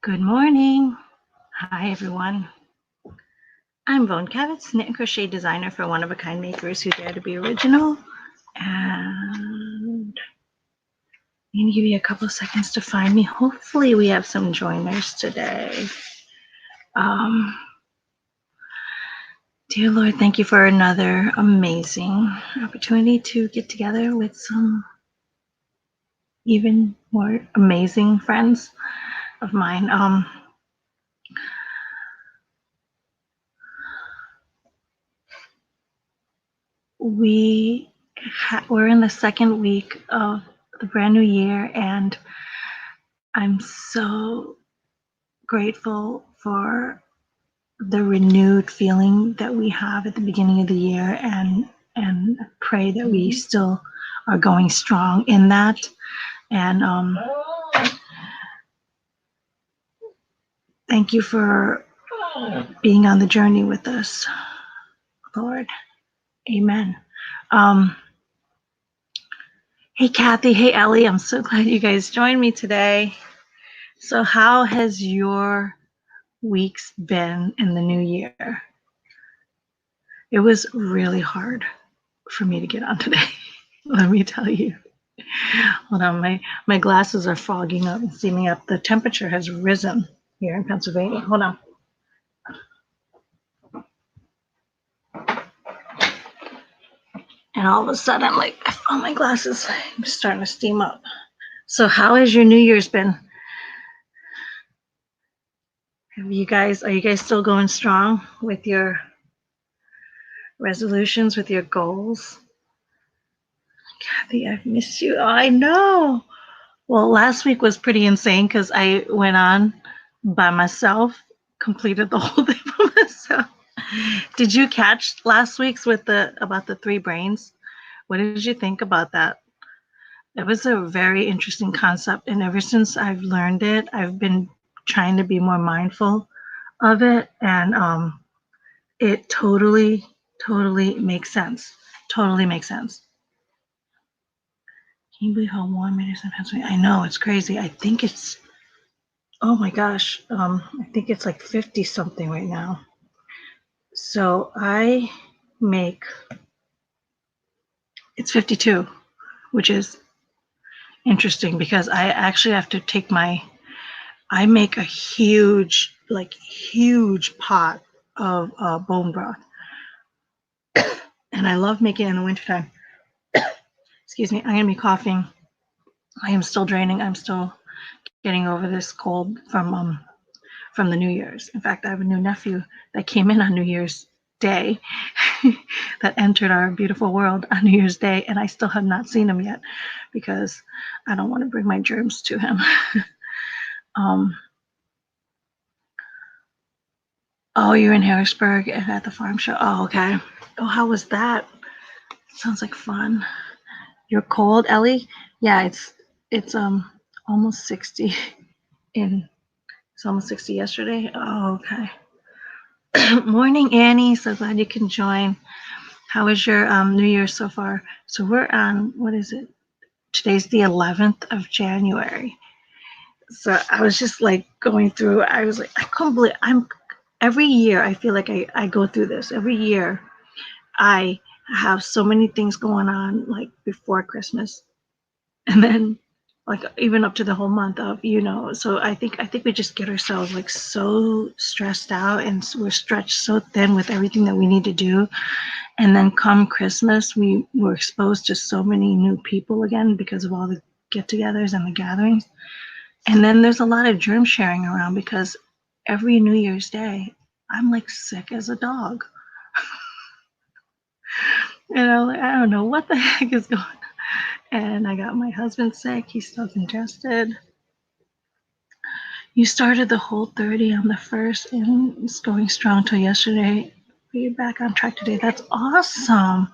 Good morning. Hi, everyone. I'm Vone Kevitz, knit and crochet designer for one-of-a-kind makers who dare to be original. And I'm going to give you a couple of seconds to find me. Hopefully, we have some joiners today. Dear Lord, thank you for another amazing opportunity to get together with some even more amazing friends of mine. We're in the second week of the brand new year, and I'm so grateful for the renewed feeling that we have at the beginning of the year, and pray that we still are going strong in that. And thank you for being on the journey with us, Lord. Amen. Hey, Kathy. Hey, Ellie. I'm so glad you guys joined me today. So how has your weeks been in the new year? It was really hard for me to get on today. Let me tell you. Hold on, my glasses are fogging up and steaming up. The temperature has risen here in Pennsylvania. Hold on. And all of a sudden, I'm like, I found my glasses. I'm starting to steam up. So how has your New Year's been? Are you guys still going strong with your resolutions, with your goals? Kathy, I've missed you. Oh, I know. Well, last week was pretty insane because I went on by myself, completed the whole thing by myself. Did you catch last week's about the three brains? What did you think about that? It was a very interesting concept, and ever since I've learned it, I've been trying to be more mindful of it, and it totally makes sense. Totally makes sense. Can you believe how warm it is in Pennsylvania? I know, it's crazy. I think it's, oh my gosh, I think it's like 50 something right now. So it's 52, which is interesting because I actually have to take I make a huge pot of bone broth. And I love making it in the wintertime. Excuse me, I'm going to be coughing. I am still draining. I'm still getting over this cold from the New Year's. In fact, I have a new nephew that came in on New Year's Day that entered our beautiful world on New Year's Day, and I still have not seen him yet because I don't want to bring my germs to him. Oh, you're in Harrisburg at the farm show. Oh, okay. Oh, how was that? Sounds like fun. You're cold, Ellie? Yeah, it's almost 60 it's almost 60 yesterday. Oh, okay. Morning, Annie. So glad you can join. How was your New Year so far? So we're on, what is it? Today's the 11th of January. So I was just like going through, I was like, I couldn't believe every year I feel like I go through this. Every year I have so many things going on like before Christmas. And then like even up to the whole month of, so I think we just get ourselves like so stressed out, and we're stretched so thin with everything that we need to do. And then come Christmas, we were exposed to so many new people again because of all the get-togethers and the gatherings. And then there's a lot of germ sharing around because every New Year's Day, I'm like sick as a dog. Like, I don't know what the heck is going on. And I got my husband sick. He's still congested. You started the Whole30 on the 1st, and it's going strong till yesterday. You're back on track today. That's awesome.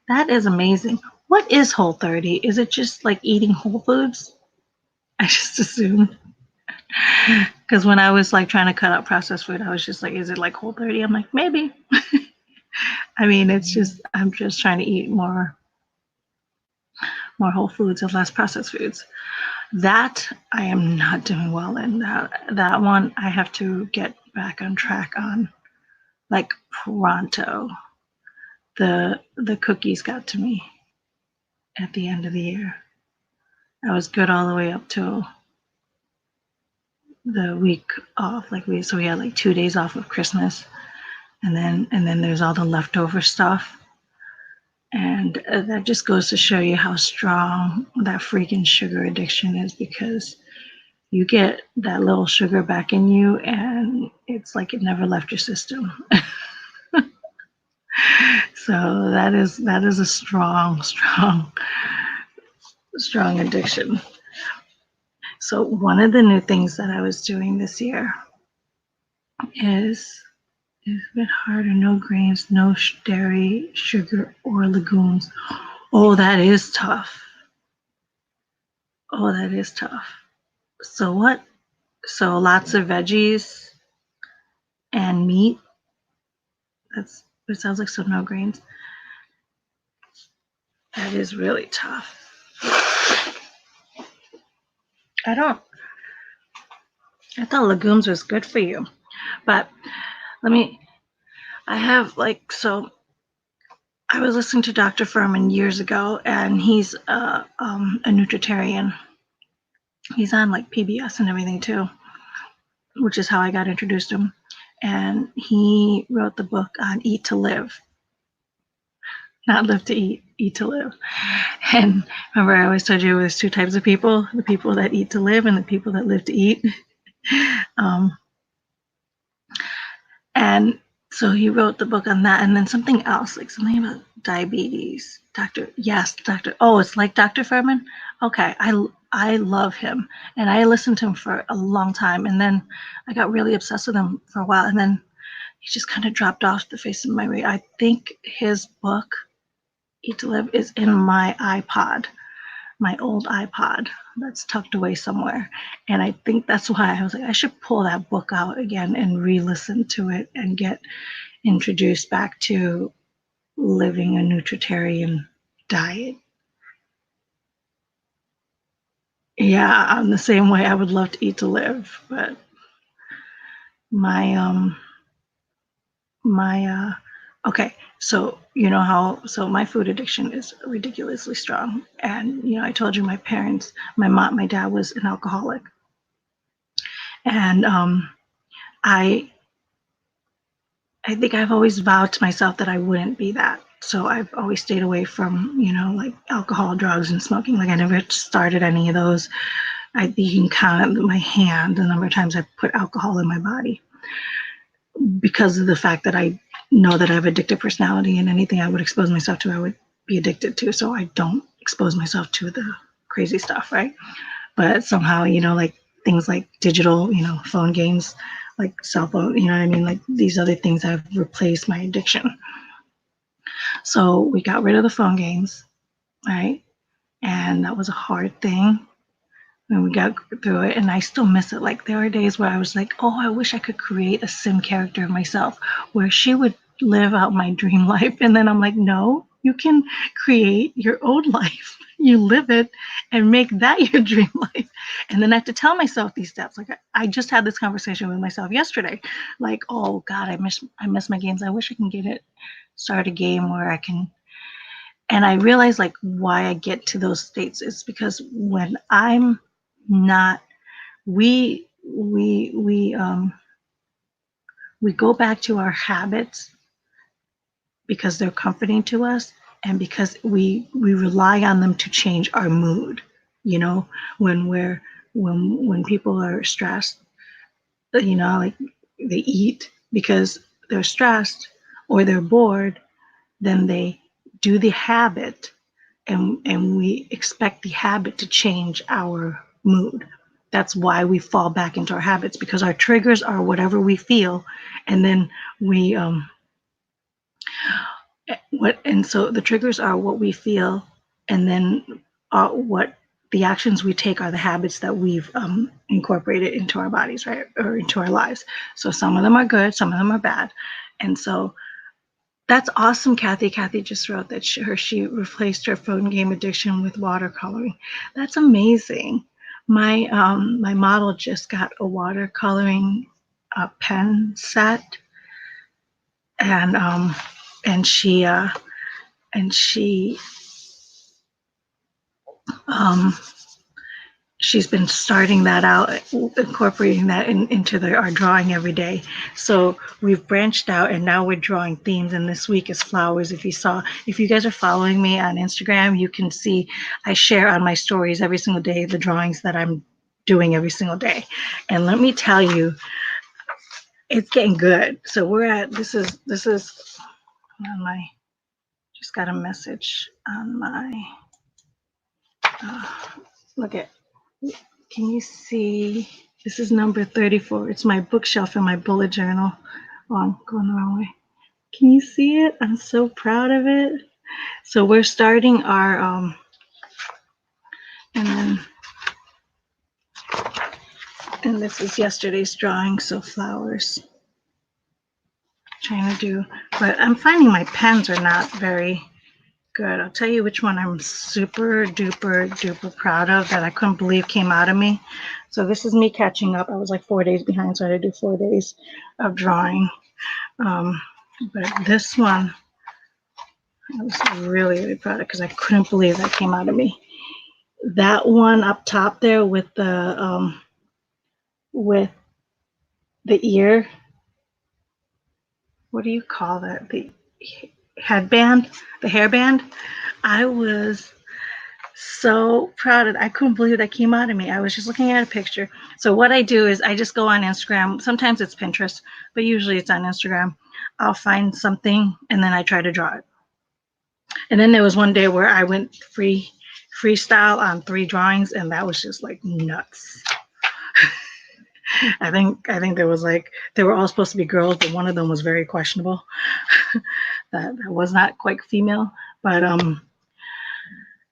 That is amazing. What is Whole30? Is it just like eating whole foods? I just assumed. Because when I was like trying to cut out processed food, I was just like, is it like Whole30? I'm like, maybe. I mean, I'm just trying to eat more whole foods and less processed foods. That I am not doing well in. That one I have to get back on track on, like pronto. The cookies got to me at the end of the year. I was good all the way up till the week off. So we had like 2 days off of Christmas, and then there's all the leftover stuff. And that just goes to show you how strong that freaking sugar addiction is, because you get that little sugar back in you and it's like it never left your system. So that is a strong addiction. So one of the new things that I was doing this year is a bit harder. No grains, no dairy, sugar, or legumes. Oh, that is tough. Oh, that is tough. So what? So lots of veggies and meat. It sounds like some no grains. That is really tough. I thought legumes was good for you, but I have I was listening to Dr. Furman years ago, and he's a nutritarian. He's on like PBS and everything too, which is how I got introduced to him. And he wrote the book on Eat to Live, not live to eat, eat to live. And remember, I always told you there's two types of people: the people that eat to live and the people that live to eat. And so he wrote the book on that, and then something else, like something about diabetes. Doctor. Oh, it's like Dr. Furman. Okay, I love him, and I listened to him for a long time, and then I got really obsessed with him for a while, and then he just kind of dropped off the face of my radar. I think his book, Eat to Live, is in my iPod, my old iPod that's tucked away somewhere. And I think that's why I was like, I should pull that book out again and re-listen to it and get introduced back to living a nutritarian diet. Yeah, I'm the same way. I would love to eat to live, but my my okay, so my food addiction is ridiculously strong. And I told you my dad was an alcoholic. And I think I've always vowed to myself that I wouldn't be that. So I've always stayed away from, like alcohol, drugs, and smoking. Like I never started any of those. You can count on my hand the number of times I've put alcohol in my body, because of the fact that I know that I have addictive personality, and anything I would expose myself to, I would be addicted to. So I don't expose myself to the crazy stuff, right? But somehow, like things like digital, phone games, like cell phone, you know what I mean? Like these other things have replaced my addiction. So we got rid of the phone games, right? And that was a hard thing. And we got through it, and I still miss it. Like there are days where I was like, oh, I wish I could create a sim character of myself where she would live out my dream life. And then I'm like, no, you can create your own life. You live it and make that your dream life. And then I have to tell myself these steps. Like I just had this conversation with myself yesterday. Like, oh God, I miss my games. I wish I can start a game where I can. And I realize like why I get to those states is because when I'm not, we go back to our habits because they're comforting to us, and because we rely on them to change our mood. When people are stressed, like they eat because they're stressed or they're bored, then they do the habit, and we expect the habit to change our mood. That's why we fall back into our habits, because our triggers are whatever we feel, and then we so the triggers are what we feel, and then what the actions we take are the habits that we've incorporated into our bodies, right, or into our lives. So some of them are good, some of them are bad, and so that's awesome. Kathy just wrote that she replaced her phone game addiction with watercoloring. That's amazing. My model just got a watercoloring pen set, and and she and she um, she's been starting that out, incorporating that into our drawing every day. So we've branched out, and now we're drawing themes. And this week is flowers. If you guys are following me on Instagram, you can see I share on my stories every single day the drawings that I'm doing every single day. And let me tell you, it's getting good. So this is on my, just got a message on my, look at, can you see? This is number 34. It's my bookshelf in my bullet journal. Oh, I'm going the wrong way. Can you see it? I'm so proud of it. So we're starting our, and this is yesterday's drawing. So flowers, trying to do, but I'm finding my pens are not very good. I'll tell you which one I'm super duper proud of that I couldn't believe came out of me. So this is me catching up. I was like 4 days behind, so I had to do 4 days of drawing. But this one, I was really proud of because I couldn't believe that came out of me. That one up top there with the ear. What do you call that? The headband, the hairband. I was so proud of it. I couldn't believe that came out of me. I was just looking at a picture. So what I do is I just go on Instagram. Sometimes it's Pinterest, but usually it's on Instagram. I'll find something and then I try to draw it. And then there was one day where I went freestyle on 3 drawings, and that was just like nuts. I think there was like, they were all supposed to be girls, but one of them was very questionable. that was not quite female, but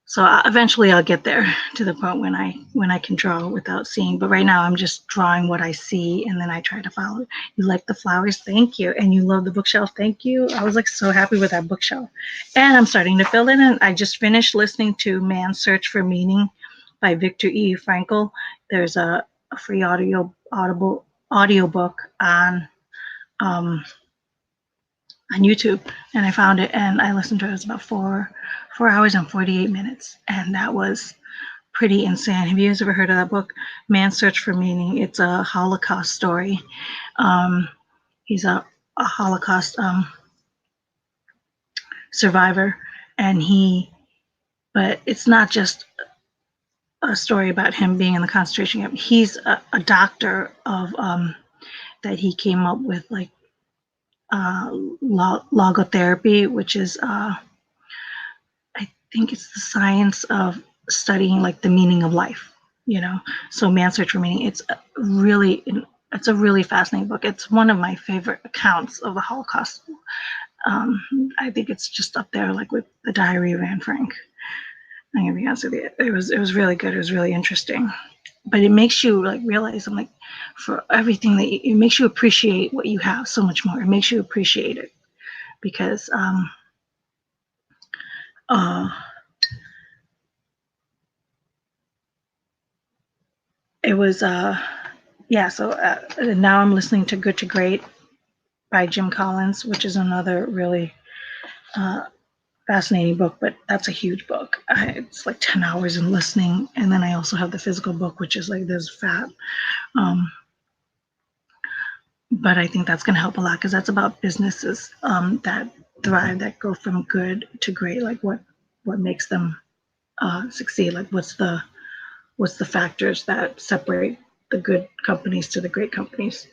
so eventually I'll get there to the point when I can draw without seeing. But right now I'm just drawing what I see, and then I try to follow it. You like the flowers? Thank you. And you love the bookshelf? Thank you. I was like so happy with that bookshelf. And I'm starting to fill it in. I just finished listening to Man's Search for Meaning by Viktor E. Frankl. There's a free audible audiobook on YouTube, and I found it and I listened to it. It was about 4 hours and 48 minutes, and that was pretty insane. Have you guys ever heard of that book, Man's Search for Meaning? It's a Holocaust story. He's a Holocaust survivor, and but it's not just a story about him being in the concentration camp. He's a doctor of that he came up with, like logotherapy, which is I think it's the science of studying like the meaning of life, So Man's Search for Meaning. It's a really fascinating book. It's one of my favorite accounts of the Holocaust. I think it's just up there like with the Diary of Anne Frank. I'm gonna be honest with you. It was really good. It was really interesting. But it makes you like realize, I'm like, for everything that it makes you appreciate what you have so much more. It makes you appreciate it because it was so now I'm listening to Good to Great by Jim Collins, which is another really fascinating book, but that's a huge book. It's like 10 hours in listening, and then I also have the physical book, which is like this fat. But I think that's going to help a lot because that's about businesses that thrive, that go from good to great. Like what makes them succeed? Like what's the factors that separate the good companies to the great companies?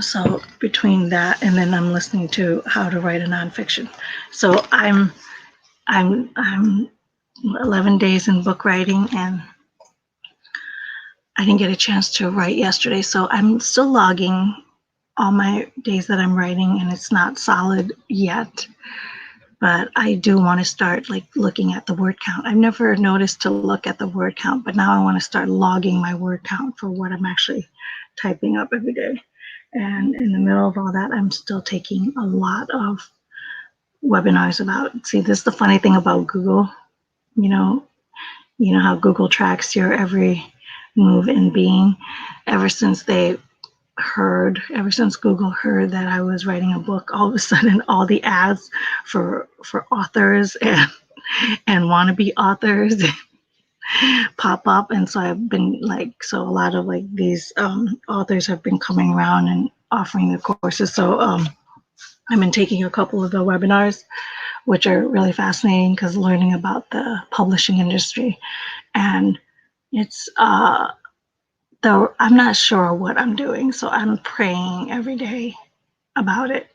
So between that and then I'm listening to How to Write a Nonfiction. So I'm 11 days in book writing, and I didn't get a chance to write yesterday. So I'm still logging all my days that I'm writing, and it's not solid yet. But I do want to start like looking at the word count. I've never noticed to look at the word count, but now I want to start logging my word count for what I'm actually typing up every day. And in the middle of all that, I'm still taking a lot of webinars about, see, this is the funny thing about Google. you know, you know how Google tracks your every move and being. Ever since Google heard that I was writing a book, all of a sudden all the ads for authors and wannabe authors pop up. And so I've been like, so a lot of like these authors have been coming around and offering the courses. So I've been taking a couple of the webinars, which are really fascinating because learning about the publishing industry. And it's though I'm not sure what I'm doing, so I'm praying every day about it,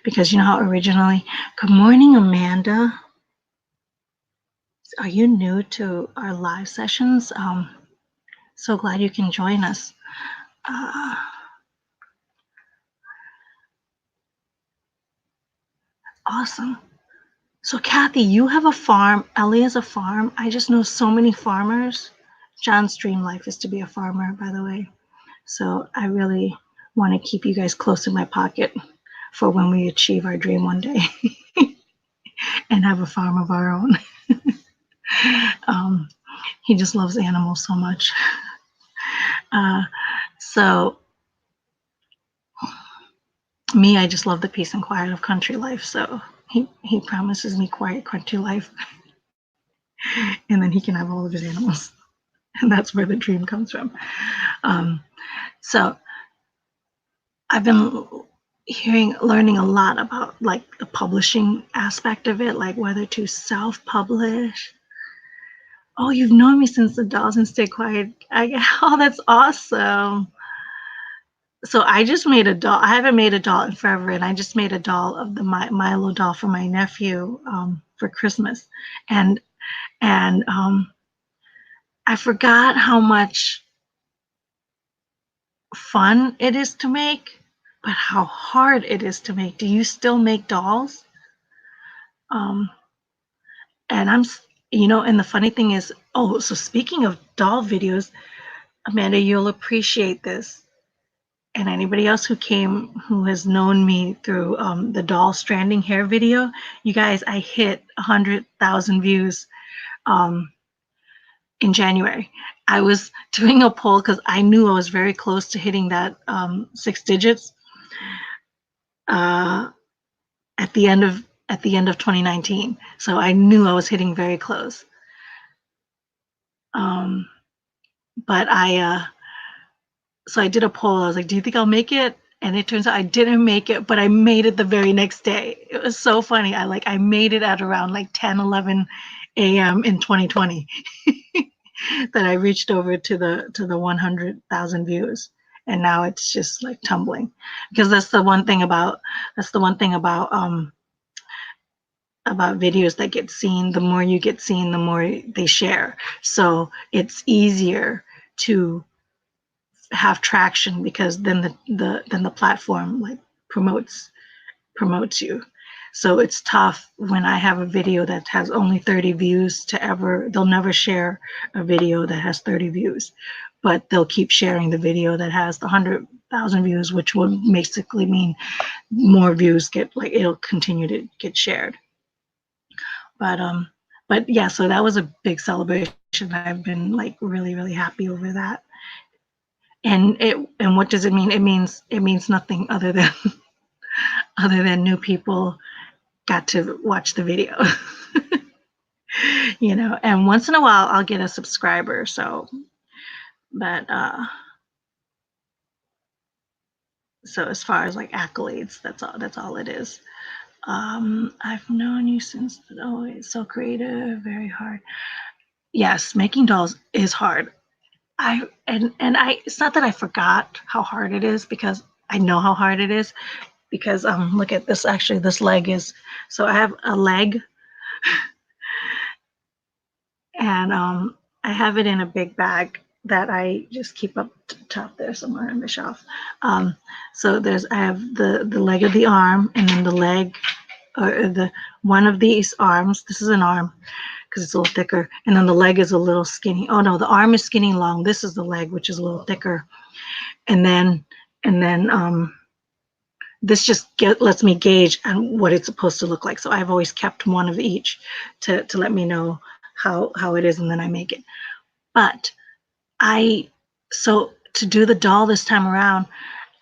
because you know how originally, good morning, Amanda. Are you new to our live sessions? So glad you can join us. Awesome. So Kathy, you have a farm. Ellie has a farm. I just know so many farmers. John's dream life is to be a farmer, by the way. So I really want to keep you guys close in my pocket for when we achieve our dream one day and have a farm of our own. He just loves animals so much. So me, I just love the peace and quiet of country life. So he promises me quiet country life, and then he can have all of his animals, and that's where the dream comes from. So I've been learning a lot about like the publishing aspect of it, like whether to self-publish. Oh, you've known me since the dolls and stay quiet. Oh, that's awesome. So I just made a doll. I haven't made a doll in forever, and I just made a doll of the Milo doll for my nephew for Christmas, and I forgot how much fun it is to make, but how hard it is to make. Do you still make dolls? And and the funny thing is, oh, so speaking of doll videos, Amanda, you'll appreciate this. And anybody else who has known me through the doll stranding hair video, you guys, I hit 100,000 views in January. I was doing a poll because I knew I was very close to hitting that 6 digits at the end of 2019. So I knew I was hitting very close. But so I did a poll. I was like, do you think I'll make it? And it turns out I didn't make it, but I made it the very next day. It was so funny. I made it at around like 10, 11 a.m. in 2020 that I reached over to the 100,000 views. And now it's just like tumbling, because that's the one thing about videos that get seen. The more you get seen, the more they share. So it's easier to have traction, because then the platform like promotes you. So it's tough when I have a video that has only 30 views they'll never share a video that has 30 views, but they'll keep sharing the video that has the 100,000 views, which will basically mean more views it'll continue to get shared. But yeah, so that was a big celebration. I've been like really, really happy over that. And what does it mean? It means nothing other than new people got to watch the video. And once in a while I'll get a subscriber. So, but so as far as like accolades, that's all it is. I've known you since, it's so creative, very hard. Yes, making dolls is hard. It's not that I forgot how hard it is, because I know how hard it is, because look at this. Actually, this leg is, so I have a leg, and I have it in a big bag that I just keep up top there somewhere on the shelf. So I have the leg of the arm, and then the leg, or the one of these arms. This is an arm, because it's a little thicker, and then the leg is a little skinny. Oh no, the arm is skinny long. This is the leg, which is a little thicker, and then this just lets me gauge on what it's supposed to look like. So I've always kept one of each to let me know how it is, and then I make it. But so to do the doll this time around,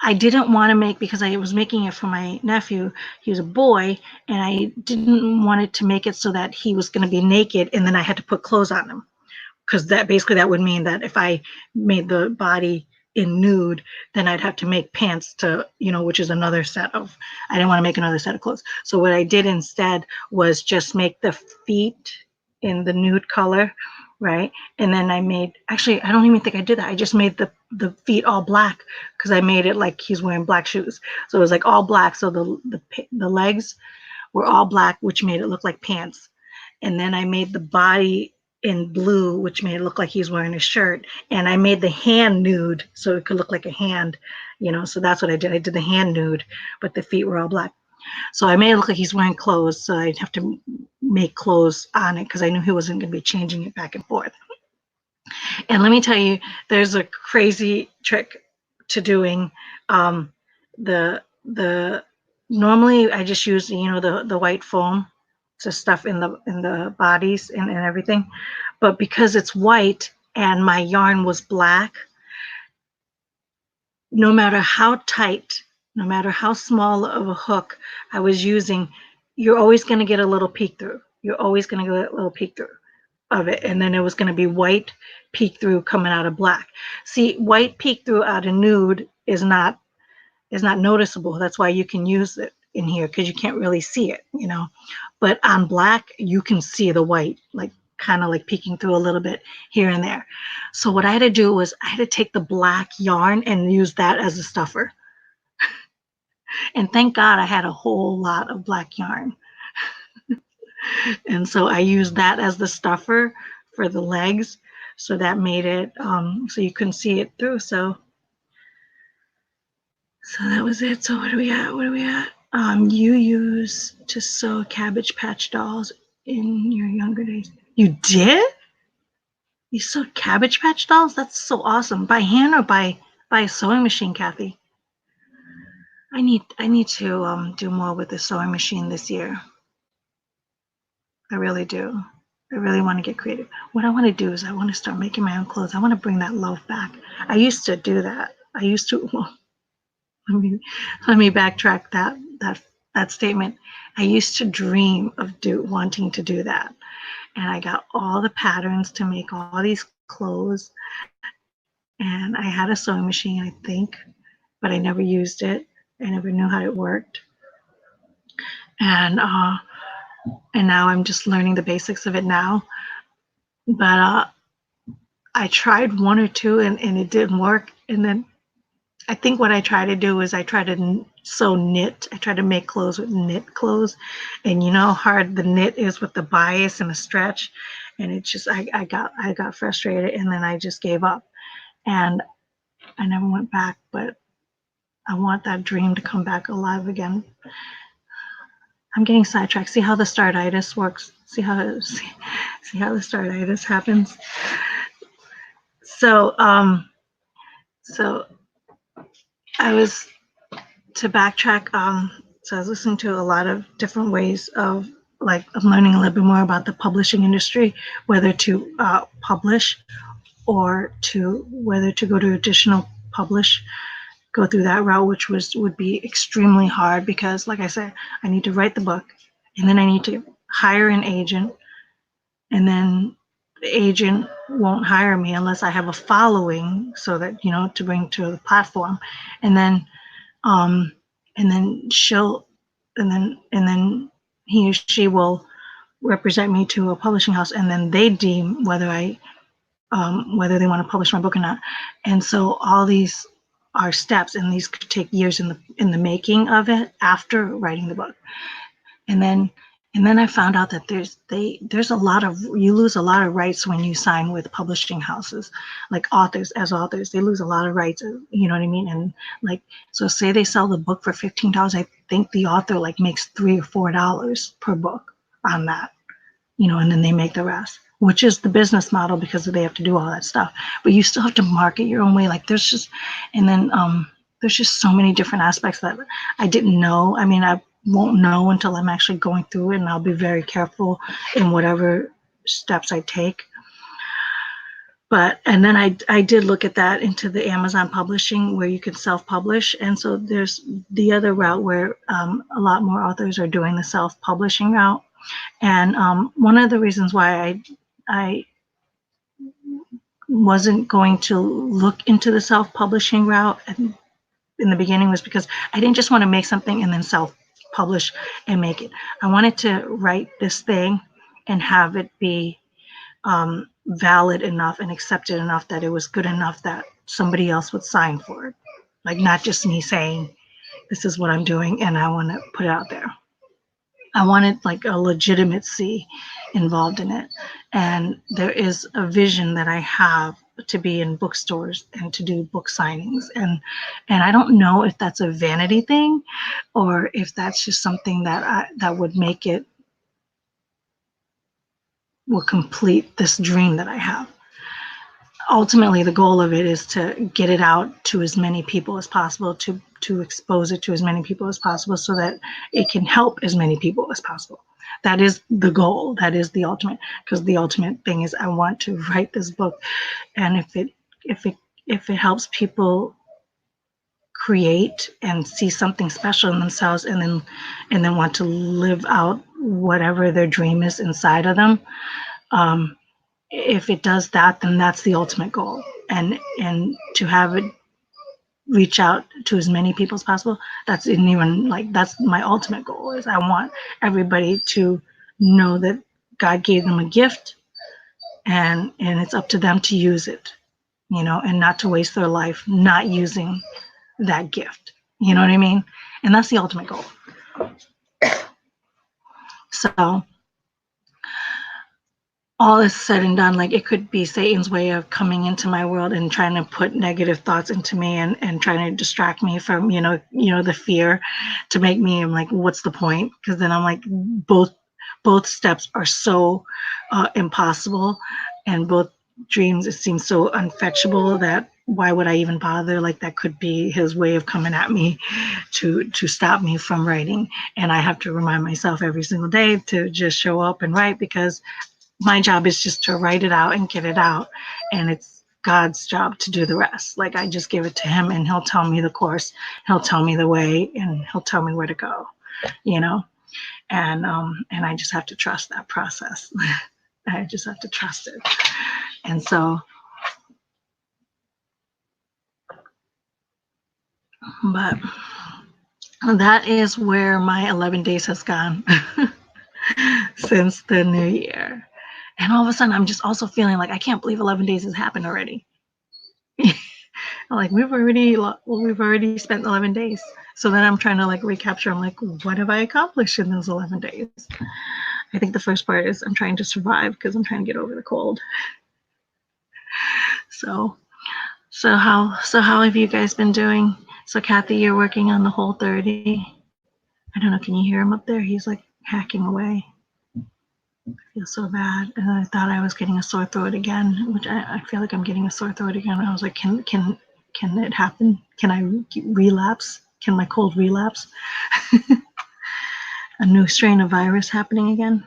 I didn't want to make, because I was making it for my nephew. He was a boy, and I didn't want it to make it so that he was going to be naked, and then I had to put clothes on him, because that would mean that if I made the body in nude, then I'd have to make pants to, which is another set of. I didn't want to make another set of clothes. So what I did instead was just make the feet in the nude color, right? And then actually, I don't even think I did that. I just made the feet all black, because I made it like he's wearing black shoes. So it was like all black. So the legs were all black, which made it look like pants. And then I made the body in blue, which made it look like he's wearing a shirt. And I made the hand nude, so it could look like a hand, so that's what I did. I did the hand nude, but the feet were all black. So I made it look like he's wearing clothes, so I'd have to make clothes on it, because I knew he wasn't going to be changing it back and forth. And let me tell you, there's a crazy trick to doing the normally I just use the white foam to stuff in the bodies and everything, but because it's white and my yarn was black, no matter how tight, no matter how small of a hook I was using, you're always going to get a little peek through. You're always going to get a little peek through of it, and then it was going to be white peek through coming out of black. See, white peek through out of nude is not noticeable. That's why you can use it in here, because you can't really see it, But on black, you can see the white, like kind of like peeking through a little bit here and there. So what I had to do was I had to take the black yarn and use that as a stuffer. And thank God I had a whole lot of black yarn. And so I used that as the stuffer for the legs. So that made it so you couldn't see it through. So that was it. So what are we at? You used to sew Cabbage Patch dolls in your younger days. You did? You sewed Cabbage Patch dolls? That's so awesome. By hand or by a sewing machine, Kathy? I need to do more with the sewing machine this year. I really do. I really want to get creative. What I want to do is I want to start making my own clothes. I want to bring that love back. I used to do that. Well, let me backtrack that statement. I used to dream of wanting to do that. And I got all the patterns to make all these clothes. And I had a sewing machine, I think, but I never used it. I never knew how it worked. And now I'm just learning the basics of it now. But I tried one or two and it didn't work. And then I think what I try to do is I try to sew knit. I try to make clothes with knit clothes. And you know how hard the knit is with the bias and the stretch. And it just, I got frustrated, and then I just gave up. And I never went back, but I want that dream to come back alive again. I'm getting sidetracked. See how the startitis works? See how the startitis happens? So I was, to backtrack, so I was listening to a lot of different ways of learning a little bit more about the publishing industry, whether to publish or whether to go to additional publish, go through that route, which would be extremely hard, because like I said, I need to write the book, and then I need to hire an agent, and then the agent won't hire me unless I have a following, so that to bring to the platform, and then he or she will represent me to a publishing house, and then they deem whether they want to publish my book or not. And so all these are steps, and these could take years in the making of it after writing the book. And then I found out that you lose a lot of rights when you sign with publishing houses, like authors. They lose a lot of rights, you know what I mean? And so say they sell the book for $15, I think the author makes $3 or $4 per book on that, and then they make the rest, which is the business model, because they have to do all that stuff. But you still have to market your own way. There's just so many different aspects that I didn't know. I mean, I won't know until I'm actually going through it, and I'll be very careful in whatever steps I take. But, and then I did look at that into the Amazon publishing where you can self-publish. And so there's the other route where a lot more authors are doing the self-publishing route. And one of the reasons why I wasn't going to look into the self-publishing route in the beginning was because I didn't just want to make something and then self-publish and make it. I wanted to write this thing and have it be valid enough and accepted enough that it was good enough that somebody else would sign for it. Like not just me saying, this is what I'm doing and I want to put it out there. I wanted like a legitimacy involved in it. And there is a vision that I have to be in bookstores and to do book signings. And I don't know if that's a vanity thing or if that's just something that would make it, will complete this dream that I have. Ultimately, the goal of it is to get it out to as many people as possible, to expose it to as many people as possible so that it can help as many people as possible. That is the goal. That is the ultimate, because the ultimate thing is I want to write this book. And if it helps people create and see something special in themselves and then want to live out whatever their dream is inside of them, if it does that, then that's the ultimate goal. And to have it reach out to as many people as possible, that's my ultimate goal. Is I want everybody to know that God gave them a gift and it's up to them to use it, and not to waste their life not using that gift. You know what I mean? And that's the ultimate goal. So all is said and done, like it could be Satan's way of coming into my world and trying to put negative thoughts into me and trying to distract me from, the fear to make me, I'm like, what's the point? Because then I'm like, both steps are so impossible, and both dreams, it seems so unfetchable that why would I even bother? Like that could be his way of coming at me to stop me from writing. And I have to remind myself every single day to just show up and write, because my job is just to write it out and get it out. And it's God's job to do the rest. Like I just give it to him and he'll tell me the course, he'll tell me the way, and he'll tell me where to go, and I just have to trust that process. I just have to trust it. And so, but that is where my 11 days has gone since the new year. And all of a sudden, I'm just also feeling like I can't believe 11 days has happened already. Like we've already spent 11 days. So then I'm trying to like recapture. I'm like, what have I accomplished in those 11 days? I think the first part is I'm trying to survive because I'm trying to get over the cold. So how have you guys been doing? So Kathy, you're working on the Whole30. I don't know. Can you hear him up there? He's like hacking away. I feel so bad. And I thought I was getting a sore throat again, which I feel like I'm getting a sore throat again. I was like, can it happen? Can I relapse? Can my cold relapse? A new strain of virus happening again.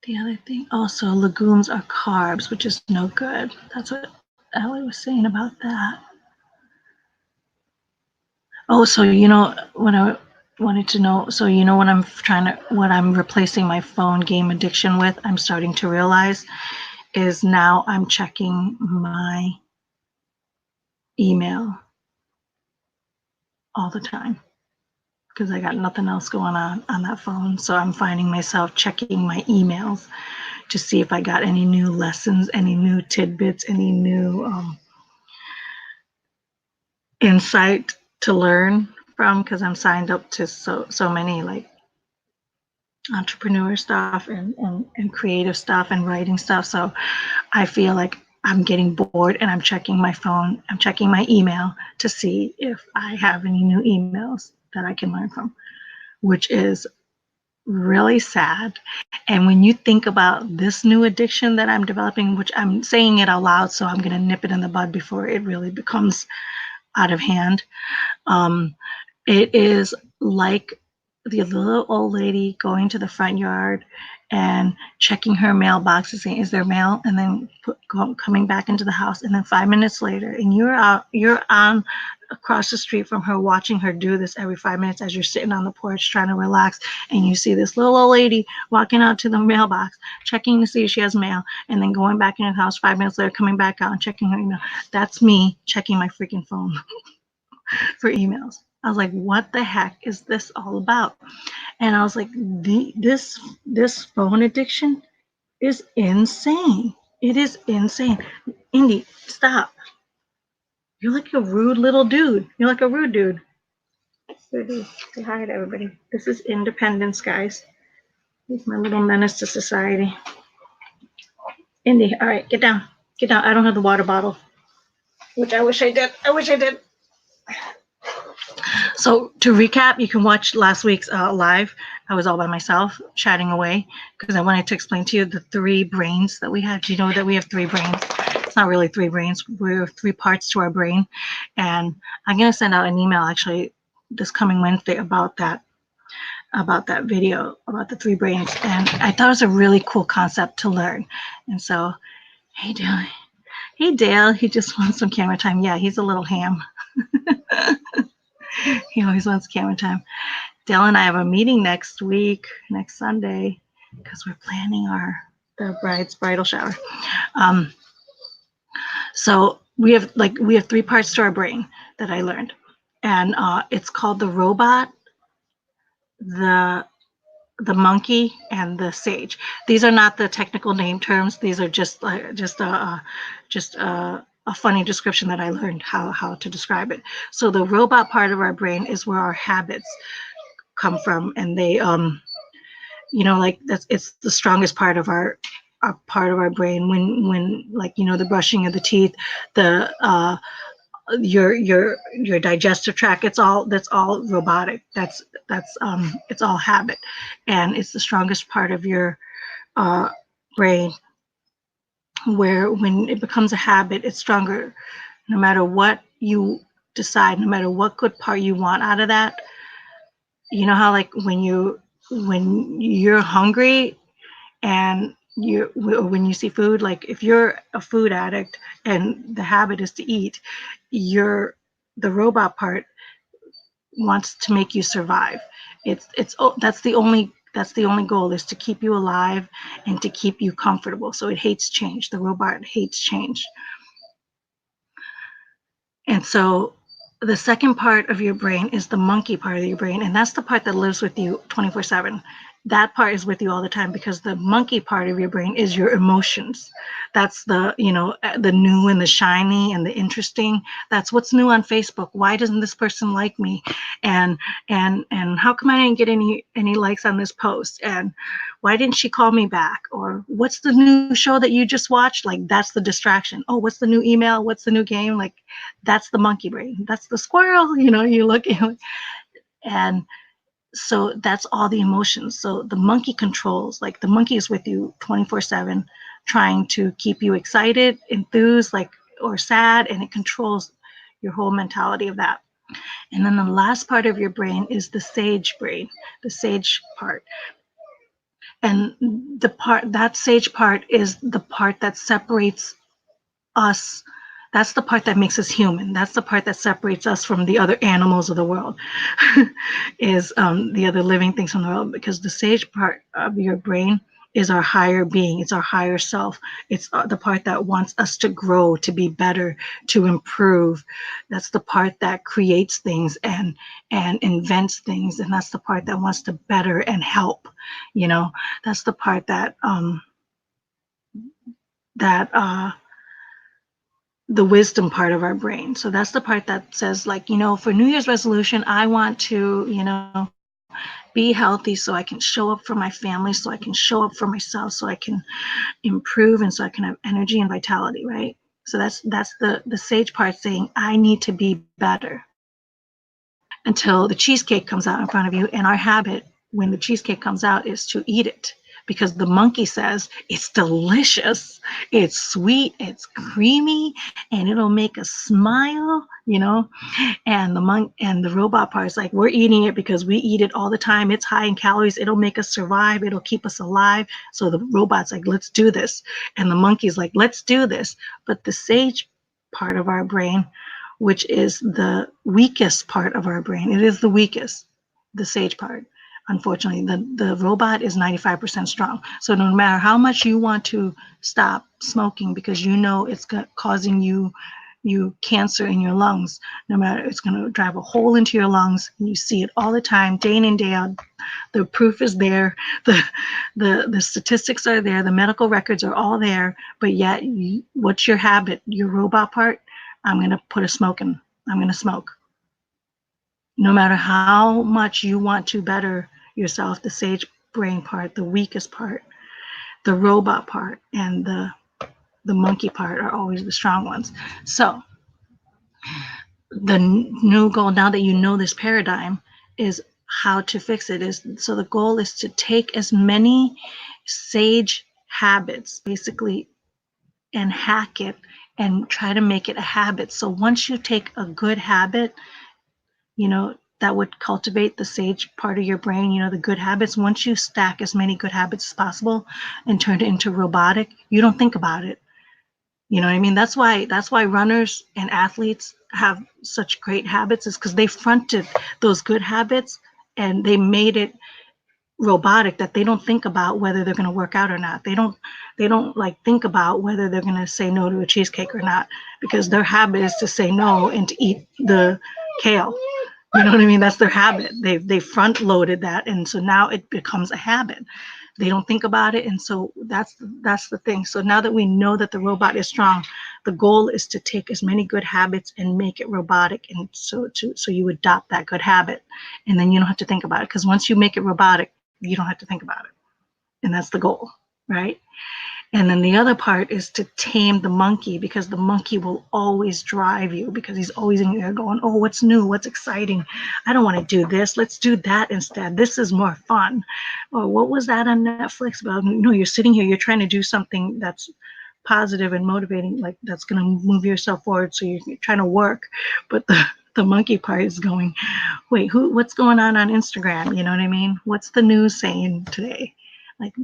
The other thing, also legumes are carbs, which is no good. That's what Ellie was saying about that. Oh, so what I wanted to know, so what I'm replacing my phone game addiction with, I'm starting to realize is now I'm checking my email all the time because I got nothing else going on that phone. So I'm finding myself checking my emails to see if I got any new lessons, any new tidbits, any new insight to learn from, because I'm signed up to so many like entrepreneur stuff and creative stuff and writing stuff. So I feel like I'm getting bored and I'm checking my phone, I'm checking my email to see if I have any new emails that I can learn from, which is really sad. And when you think about this new addiction that I'm developing, which I'm saying it out loud, so I'm going to nip it in the bud before it really becomes out of hand. It is like the little old lady going to the front yard and checking her mailbox and saying, "Is there mail?" And then coming back into the house, and then 5 minutes later, and you're on across the street from her, watching her do this every 5 minutes as you're sitting on the porch trying to relax, and you see this little old lady walking out to the mailbox, checking to see if she has mail, and then going back in the house 5 minutes later, coming back out and checking her email. That's me checking my freaking phone for emails. I was like, what the heck is this all about? And I was like, this phone addiction is insane. It is insane. Indy, stop. You're like a rude little dude. You're like a rude dude. Say hi to everybody. This is Independence, guys. He's my little menace to society. Indy, all right, get down. Get down. I don't have the water bottle, which I wish I did. I wish I did. So to recap, you can watch last week's live. I was all by myself chatting away because I wanted to explain to you the 3 brains that we have. Do you know that we have 3 brains? It's not really 3 brains. We have 3 parts to our brain. And I'm going to send out an email actually this coming Wednesday about that video about the 3 brains. And I thought it was a really cool concept to learn. And so, hey Dale. Hey Dale, he just wants some camera time. Yeah, he's a little ham. He always wants camera time. Dale and I have a meeting next week, next Sunday, because we're planning the bride's bridal shower. So we have 3 parts to our brain that I learned, and it's called the robot, the monkey, and the sage. These are not the technical name terms. These are just a funny description that I learned how to describe it. So the robot part of our brain is where our habits come from, and they it's the strongest part of our brain when the brushing of the teeth, the your digestive tract, that's all robotic. That's it's all habit, and it's the strongest part of your brain, where when it becomes a habit, it's stronger no matter what you decide, no matter what good part you want out of that. You know how when you're hungry and when you see food, like if you're a food addict and the habit is to eat, the robot part wants to make you survive. That's the only goal, is to keep you alive and to keep you comfortable. So it hates change. The robot hates change. And so the second part of your brain is the monkey part of your brain, and that's the part that lives with you 24/7. That part is with you all the time, because the monkey part of your brain is your emotions. That's the new and the shiny and the interesting. That's what's new on Facebook. Why doesn't this person like me? And how come I didn't get any likes on this post? And why didn't she call me back? Or what's the new show that you just watched? Like, that's the distraction. Oh, what's the new email? What's the new game? Like, that's the monkey brain. That's the squirrel. You look, and so that's all the emotions. So the monkey controls, the monkey is with you 24/7, trying to keep you excited, enthused, or sad, and it controls your whole mentality of that. And then the last part of your brain is the sage brain, the sage part. And that sage part is the part that separates us. That's the part that makes us human. That's the part that separates us from the other animals of the world, is the other living things from the world, because the sage part of your brain is our higher being. It's our higher self. It's the part that wants us to grow, to be better, to improve. That's the part that creates things and invents things. And that's the part that wants to better and help. That's the part that the wisdom part of our brain. So that's the part that says, for New Year's resolution, I want to, be healthy so I can show up for my family, so I can show up for myself, so I can improve, and so I can have energy and vitality, right? So that's the sage part saying, I need to be better, until the cheesecake comes out in front of you. And our habit when the cheesecake comes out is to eat it. because the monkey says it's delicious, it's sweet, it's creamy, and it'll make us smile, and the robot part is like, we're eating it because we eat it all the time. It's high in calories. It'll make us survive. It'll keep us alive. So the robot's like, let's do this. And the monkey's like, let's do this. But the sage part of our brain, which is the weakest part of our brain, it is the weakest, the sage part. Unfortunately, the robot is 95% strong. So no matter how much you want to stop smoking because you know it's causing you cancer in your lungs, no matter, it's going to drive a hole into your lungs. You see it all the time, day in and day out. The proof is there. The statistics are there. The medical records are all there. But yet, what's your habit? Your robot part? I'm going to put a smoke in. I'm going to smoke. No matter how much you want to better yourself, the sage brain part, the weakest part, the robot part, and the monkey part are always the strong ones. So the new goal, now that you know this paradigm, is how to fix it. So the goal is to take as many sage habits, basically, and hack it and try to make it a habit. So once you take a good habit, that would cultivate the sage part of your brain, the good habits. Once you stack as many good habits as possible and turn it into robotic, you don't think about it. You know what I mean? That's why runners and athletes have such great habits, is because they fronted those good habits and they made it robotic, that they don't think about whether they're going to work out or not. They don't like think about whether they're going to say no to a cheesecake or not, because their habit is to say no and to eat the kale. You know what I mean? That's their habit. They front loaded that, and so now it becomes a habit. They don't think about it, and so that's the thing. So now that we know that the robot is strong, the goal is to take as many good habits and make it robotic, and so you adopt that good habit, and then you don't have to think about it, because once you make it robotic, you don't have to think about it, and that's the goal, right? And then the other part is to tame the monkey, because the monkey will always drive you, because he's always in there going, oh, what's new? What's exciting? I don't want to do this. Let's do that instead. This is more fun. Or what was that on Netflix about? You're sitting here, you're trying to do something that's positive and motivating, like that's going to move yourself forward. So you're trying to work, but the monkey part is going, wait, what's going on Instagram? You know what I mean? What's the news saying today? Like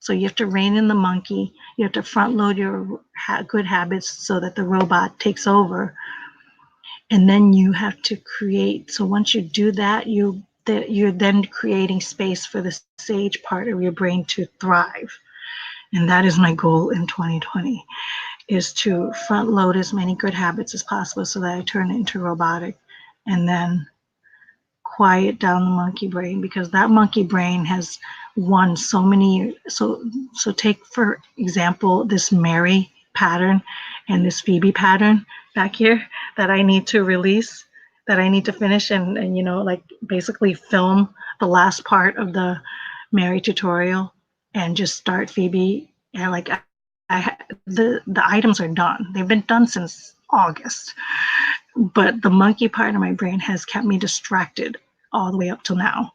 so you have to rein in the monkey. You have to front load your good habits so that the robot takes over. And then you have to create. So once you do that, you're then creating space for the sage part of your brain to thrive. And that is my goal in 2020, is to front load as many good habits as possible so that I turn it into robotic, and then quiet down the monkey brain, because that monkey brain has won so many. So take, for example, this Mary pattern and this Phoebe pattern back here that I need to release, that I need to finish, and like basically film the last part of the Mary tutorial and just start Phoebe. And like the items are done. They've been done since August. But the monkey part of my brain has kept me distracted all the way up till now.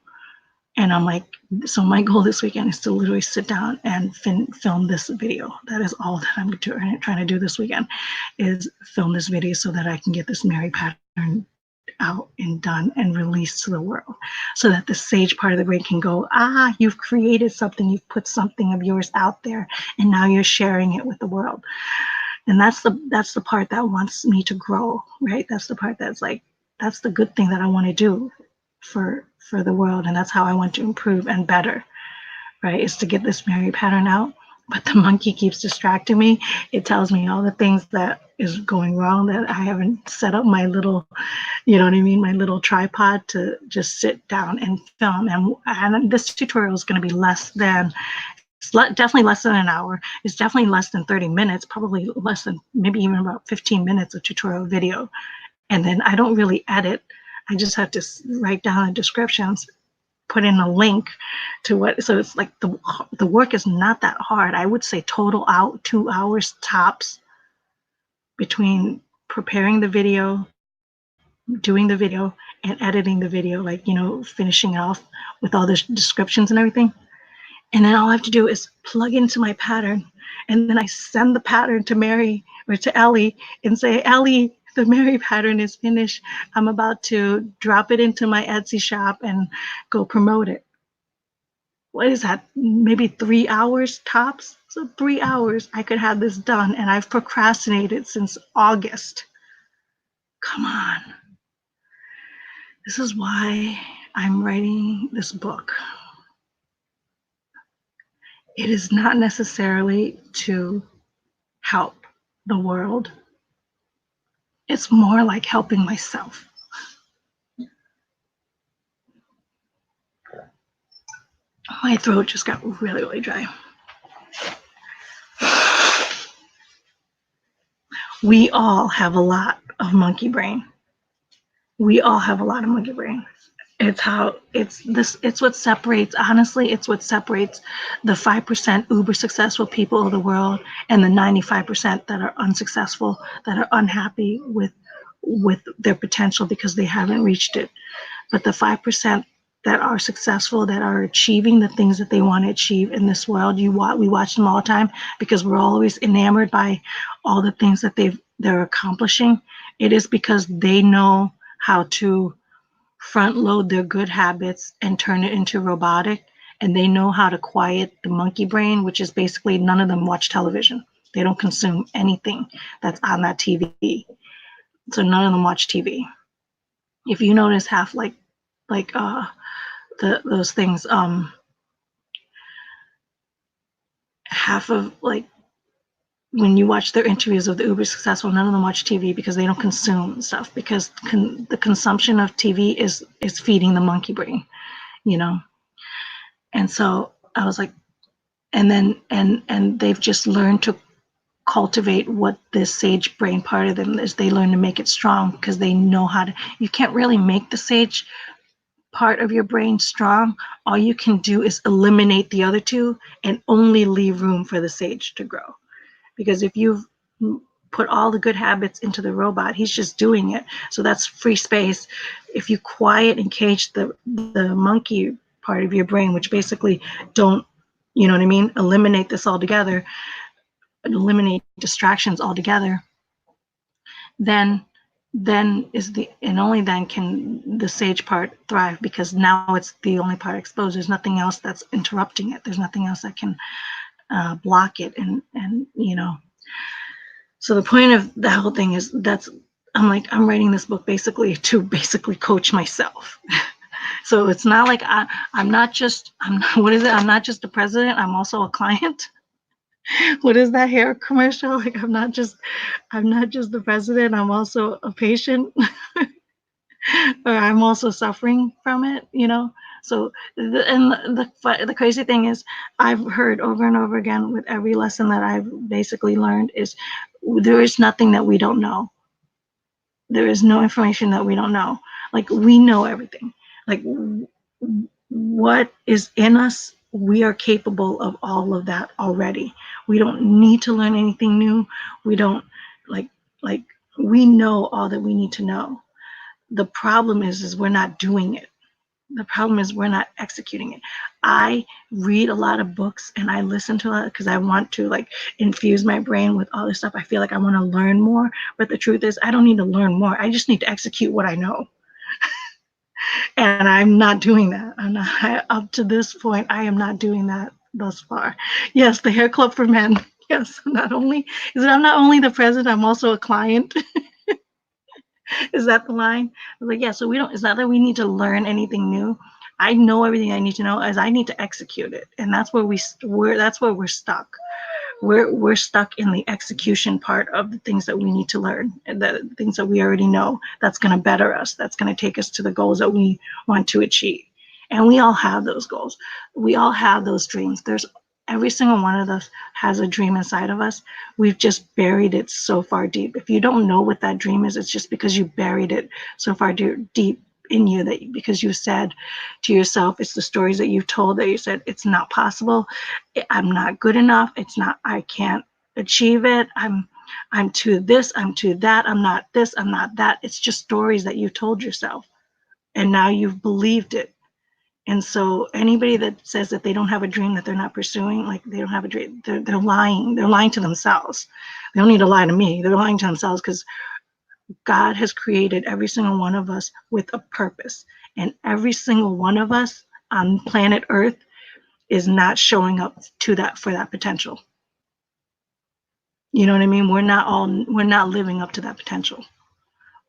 And I'm like, so my goal this weekend is to literally sit down and film this video. That is all that I'm trying to do this weekend, is film this video so that I can get this Mary pattern out and done and released to the world, so that the sage part of the brain can go, you've created something, you've put something of yours out there, and now you're sharing it with the world. And that's the part that wants me to grow, right? That's the part that's like, that's the good thing that I want to do for the world, and that's how I want to improve and better, right? Is to get this Mary pattern out. But the monkey keeps distracting me. It tells me all the things that is going wrong, that I haven't set up my little, you know what I mean, my little tripod to just sit down and film. And this tutorial is going to be definitely less than an hour. It's definitely less than 30 minutes, probably less than, maybe even about 15 minutes of tutorial video. And then I don't really edit. I just have to write down the descriptions, put in a link to what, so it's like the work is not that hard. I would say total 2 hours tops between preparing the video, doing the video, and editing the video, like, finishing off with all the descriptions and everything. And then all I have to do is plug into my pattern. And then I send the pattern to Mary or to Ellie and say, Ellie, the Mary pattern is finished. I'm about to drop it into my Etsy shop and go promote it. What is that? Maybe 3 hours tops? So 3 hours I could have this done, and I've procrastinated since August. Come on. This is why I'm writing this book. It is not necessarily to help the world. It's more like helping myself. My throat just got really, really dry. We all have a lot of monkey brain. We all have a lot of monkey brain. It's what separates, honestly, it's what separates the 5% uber successful people of the world and the 95% that are unsuccessful, that are unhappy with their potential because they haven't reached it. But the 5% that are successful, that are achieving the things that they want to achieve in this world, we watch them all the time because we're always enamored by all the things that they're accomplishing. It is because they know how to front load their good habits and turn it into robotic, and they know how to quiet the monkey brain, which is basically none of them watch television. They don't consume anything that's on that TV. So none of them watch TV. If you notice, half like those things, half of like when you watch their interviews of the uber successful, none of them watch TV because they don't consume stuff, because the consumption of TV is feeding the monkey brain, you know. And so I was like, and then and they've just learned to cultivate what this sage brain part of them is. They learn to make it strong because they know how to. You can't really make the sage part of your brain strong. All you can do is eliminate the other two and only leave room for the sage to grow. Because if you've put all the good habits into the robot, he's just doing it. So that's free space. If you quiet and cage the monkey part of your brain, which basically don't, you know what I mean, eliminate this altogether, eliminate distractions altogether, then and only then can the sage part thrive, because now it's the only part exposed. There's nothing else that's interrupting it. There's nothing else that can block it. And you know, so the point of the whole thing is I'm writing this book basically to coach myself. So it's not like I'm not just the president, I'm also a client. What is that hair commercial? Like I'm not just the president, I'm also a patient. Or I'm also suffering from it, you know. So the crazy thing is, I've heard over and over again with every lesson that I've basically learned is there is nothing that we don't know. There is no information that we don't know. Like we know everything. Like what is in us, we are capable of all of that already. We don't need to learn anything new. We don't like we know all that we need to know. The problem is we're not doing it. The problem is we're not executing it. I read a lot of books and I listen to a lot because I want to like infuse my brain with all this stuff. I feel like I want to learn more, but the truth is I don't need to learn more. I just need to execute what I know. And I'm not doing that. Up to this point, I am not doing that thus far. Yes, the hair club for men. Yes, I'm not only the president, I'm also a client. Is that the line? Like, yeah, so it's not that we need to learn anything new. I know everything I need to know, as I need to execute it. And that's where that's where we're stuck. We're stuck in the execution part of the things that we need to learn, and the things that we already know that's going to better us, that's going to take us to the goals that we want to achieve. And we all have those goals. We all have those dreams. Every single one of us has a dream inside of us. We've just buried it so far deep. If you don't know what that dream is, it's just because you buried it so far deep in you, that because you said to yourself, it's the stories that you've told that you said, it's not possible. I'm not good enough. I can't achieve it. I'm too this, I'm too that. I'm not this, I'm not that. It's just stories that you told yourself. And now you've believed it. And so anybody that says that they don't have a dream, that they're not pursuing, like they don't have a dream, they're lying. They're lying to themselves. They don't need to lie to me. They're lying to themselves, because God has created every single one of us with a purpose. And every single one of us on planet Earth is not showing up to that, for that potential. You know what I mean? We're not living up to that potential.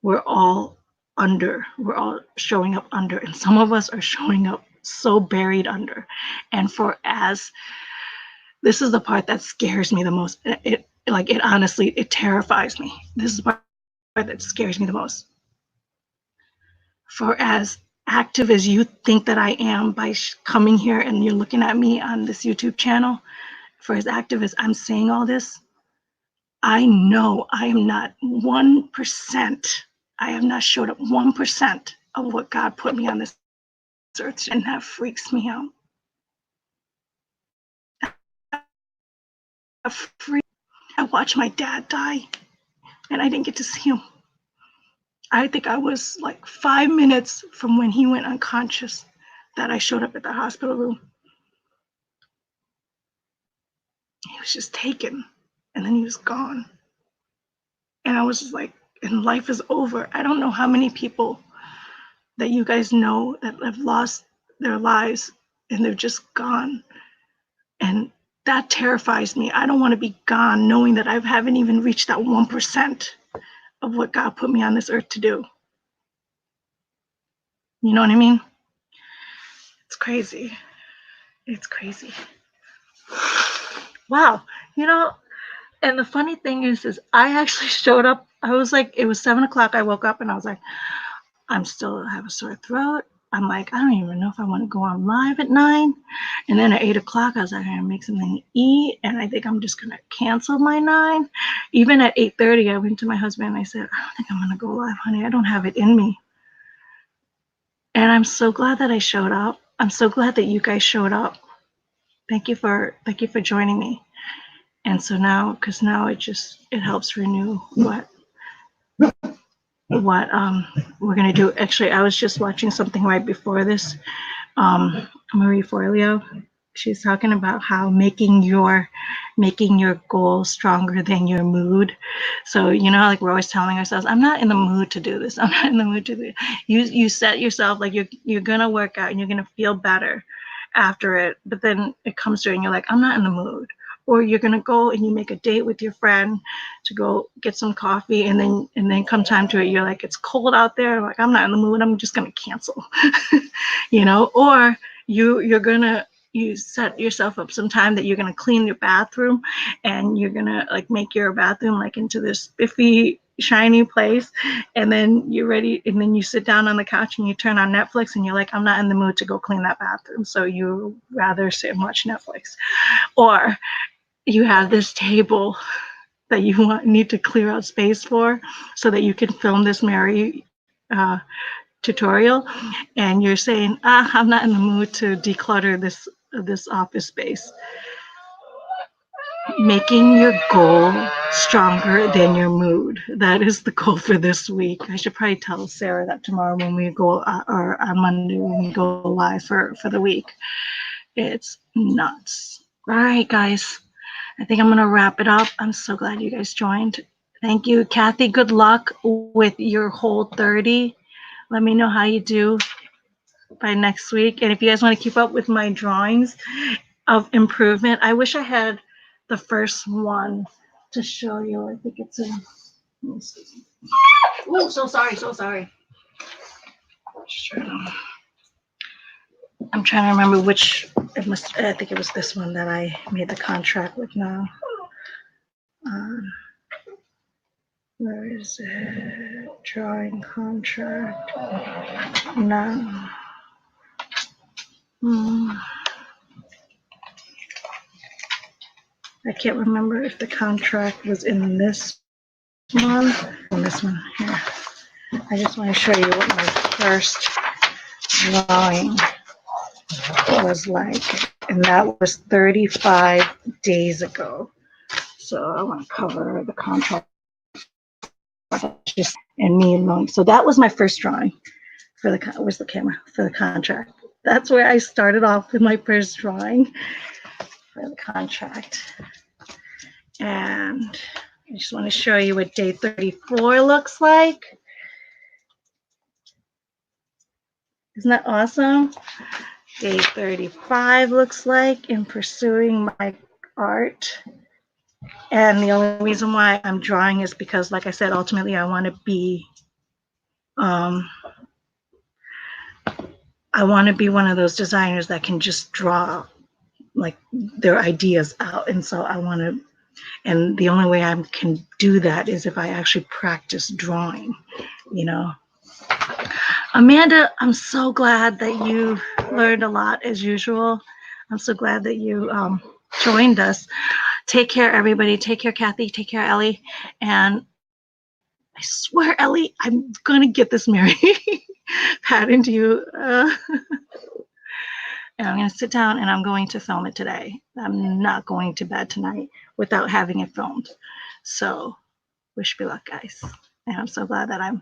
We're all showing up under, and some of us are showing up so buried under. And this is the part that scares me the most. It honestly, it terrifies me. This is the part that scares me the most. For as active as you think that I am by coming here and you're looking at me on this YouTube channel, for as active as I'm saying all this, I know I am not 1%. I have not showed up 1% of what God put me on this earth, and that freaks me out. I watched my dad die, and I didn't get to see him. I think I was like 5 minutes from when he went unconscious that I showed up at the hospital room. He was just taken, and then he was gone. And I was just like, and life is over. I don't know how many people that you guys know that have lost their lives and they're just gone. And that terrifies me. I don't want to be gone knowing that I haven't even reached that 1% of what God put me on this earth to do. You know what I mean? It's crazy. It's crazy. Wow. You know, and the funny thing is I actually showed up. I was like, it was 7 o'clock. I woke up and I was like, I have a sore throat. I'm like, I don't even know if I want to go on live at 9. And then at 8 o'clock, I was like, I'm gonna make something to eat. And I think I'm just gonna cancel my 9. Even at 8:30, I went to my husband and I said, I don't think I'm gonna go live, honey. I don't have it in me. And I'm so glad that I showed up. I'm so glad that you guys showed up. Thank you for joining me. And so now, because now it helps renew what we're gonna do. Actually, I was just watching something right before this. Marie Forleo, she's talking about how making your goal stronger than your mood. So, you know, like we're always telling ourselves, I'm not in the mood to do this. I'm not in the mood to do it. You set yourself like you're gonna work out and you're gonna feel better after it, but then it comes through and you're like, I'm not in the mood. Or you're gonna go and you make a date with your friend to go get some coffee, and then come time to it, you're like, it's cold out there. Like, I'm not in the mood. I'm just gonna cancel. You know, or you set yourself up some time that you're gonna clean your bathroom, and you're gonna like make your bathroom like into this spiffy, shiny place, and then you're ready, and then you sit down on the couch and you turn on Netflix, and you're like, I'm not in the mood to go clean that bathroom, so you rather sit and watch Netflix. Or you have this table that you need to clear out space for so that you can film this Mary tutorial, and you're saying, I'm not in the mood to declutter this office space. Making your goal stronger than your mood. That is the goal for this week. I should probably tell Sarah that tomorrow when we go, or on Monday when we go live for the week. It's nuts. All right, guys. I think I'm going to wrap it up. I'm so glad you guys joined. Thank you, Kathy. Good luck with your whole 30. Let me know how you do by next week. And if you guys want to keep up with my drawings of improvement, I wish I had the first one to show you. I think it's in, let me see. Oh, so sorry. I'm trying to remember which, I think it was this one that I made the contract with now. Where is it? Drawing contract. No. I can't remember if the contract was in this one. On this one here. I just want to show you what my first drawing was like. And that was 35 days ago. So I want to cover the contract. Just and me alone. So that was my first drawing for the camera for the contract. That's where I started off with my first drawing for the contract. And I just want to show you what day 34 looks like. Isn't that awesome? Day 35 looks like in pursuing my art. And the only reason why I'm drawing is because, like I said, ultimately I want to be one of those designers that can just draw like their ideas out. And so I want to, and the only way I can do that is if I actually practice drawing, you know. Amanda, I'm so glad that you learned a lot as usual. I'm so glad that you joined us. Take care, everybody. Take care, Kathy. Take care, Ellie. And I swear, Ellie, I'm going to get this Mary hat into you. And I'm going to sit down and I'm going to film it today. I'm not going to bed tonight without having it filmed. So wish me luck, guys. And I'm so glad that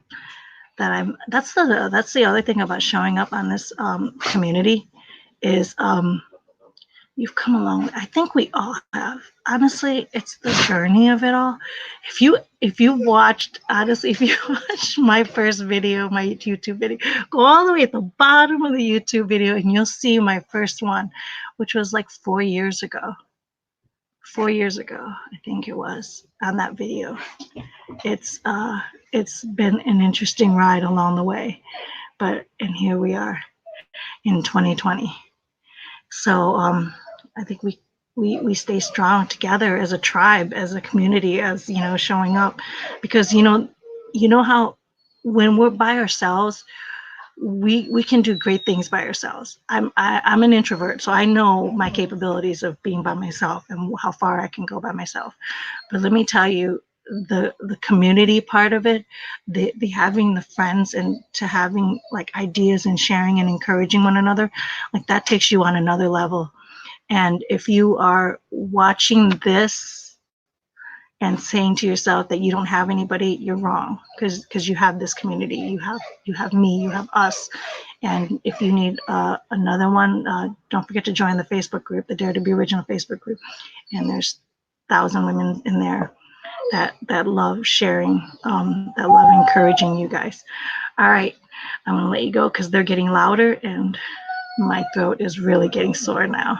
that's the other thing about showing up on this community is you've come along. I think we all have. Honestly, it's the journey of it all. If you watched my first video, my YouTube video, go all the way at the bottom of the YouTube video and you'll see my first one, which was like 4 years ago. 4 years ago, I think it was, on that video. It's been an interesting ride along the way, and here we are in 2020. So I think we stay strong together as a tribe, as a community, as showing up, because you know how when we're by ourselves, we can do great things by ourselves. I'm an introvert, so I know my capabilities of being by myself and how far I can go by myself. But let me tell you, the community part of it, the having the friends and to having like ideas and sharing and encouraging one another, like that takes you on another level. And if you are watching this and saying to yourself that you don't have anybody, you're wrong, because you have this community. You have me, you have us. And if you need another one, don't forget to join the Facebook group, the Dare to Be Original Facebook group. And there's 1,000 women in there that love sharing, that love encouraging you guys. All right, I'm gonna let you go because they're getting louder and my throat is really getting sore now.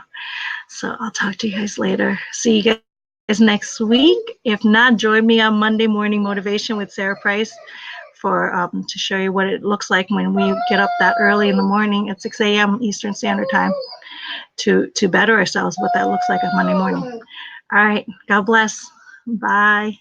So I'll talk to you guys later. See you guys next week. If not, join me on Monday Morning Motivation with Sarah Price for to show you what it looks like when we get up that early in the morning at 6 a.m. Eastern Standard Time to better ourselves, what that looks like on Monday morning. All right, God bless. Bye.